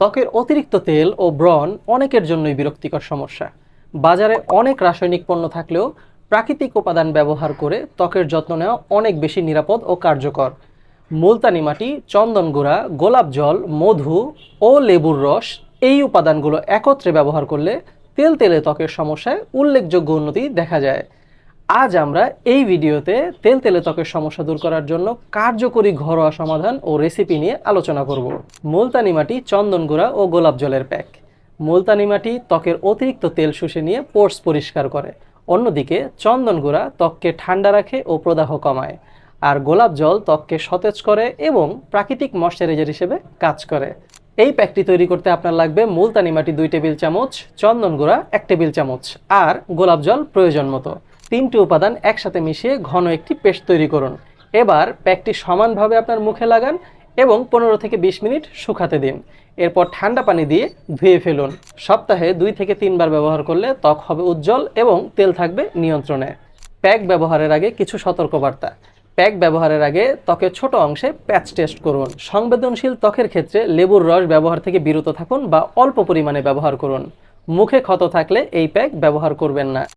ত্বকের অতিরিক্ত তেল ও ব্রণ অনেকের জন্যই বিরক্তিকর সমস্যা। বাজারে অনেক রাসায়নিক পণ্য থাকলেও প্রাকৃতিক উপাদান ব্যবহার করে ত্বকের যত্ন নেওয়া অনেক বেশি নিরাপদ ও কার্যকর। মুলতানি মাটি, চন্দন গুঁড়া, গোলাপ জল, মধু ও লেবুর রস এই উপাদানগুলো একত্রে ব্যবহার করলে তেলতেলে ত্বকের সমস্যায় উল্লেখযোগ্য উন্নতি দেখা যায়। আজ আমরা এই ভিডিওতে তেলতেলে ত্বকের সমস্যা দূর করার জন্য কার্যকরী ঘরোয়া সমাধান ও রেসিপি নিয়ে আলোচনা করব। মুলতানি মাটি, চন্দন গুঁড়া ও গোলাপ জলের প্যাক। মুলতানি মাটি ত্বকের অতিরিক্ত তেল শুষে নিয়ে পোর্স পরিষ্কার করে, অন্যদিকে চন্দন গুঁড়া ত্বককে ঠান্ডা রাখে ও প্রদাহ কমায়, আর গোলাপ জল ত্বককে সতেজ করে এবং প্রাকৃতিক ময়শ্চারাইজার হিসেবে কাজ করে। এই প্যাকটি তৈরি করতে আপনার লাগবে মুলতানি মাটি 2 টেবিল চামচ, চন্দন গুঁড়া 1 টেবিল চামচ আর গোলাপ জল প্রয়োজন মতো। 3টি উপাদান একসাথে মিশিয়ে ঘন একটি পেস্ট তৈরি করুন। এবার প্যাকটি সমানভাবে আপনার মুখে লাগান এবং 15 থেকে 20 মিনিট শুকাতে দিন। এরপর ঠান্ডা পানি দিয়ে ধুয়ে ফেলুন। সপ্তাহে 2 থেকে 3 বার ব্যবহার করলে ত্বক হবে উজ্জ্বল এবং তেল থাকবে নিয়ন্ত্রণে। প্যাক ব্যবহারের আগে কিছু সতর্কবার্তা। প্যাক ব্যবহারের আগে ত্বকের ছোট অংশে প্যাচ টেস্ট করুন। সংবেদনশীল ত্বকের ক্ষেত্রে লেবুর রস ব্যবহার থেকে বিরত থাকুন বা অল্প পরিমাণে ব্যবহার করুন। মুখে ক্ষত থাকলে এই প্যাক ব্যবহার করবেন না।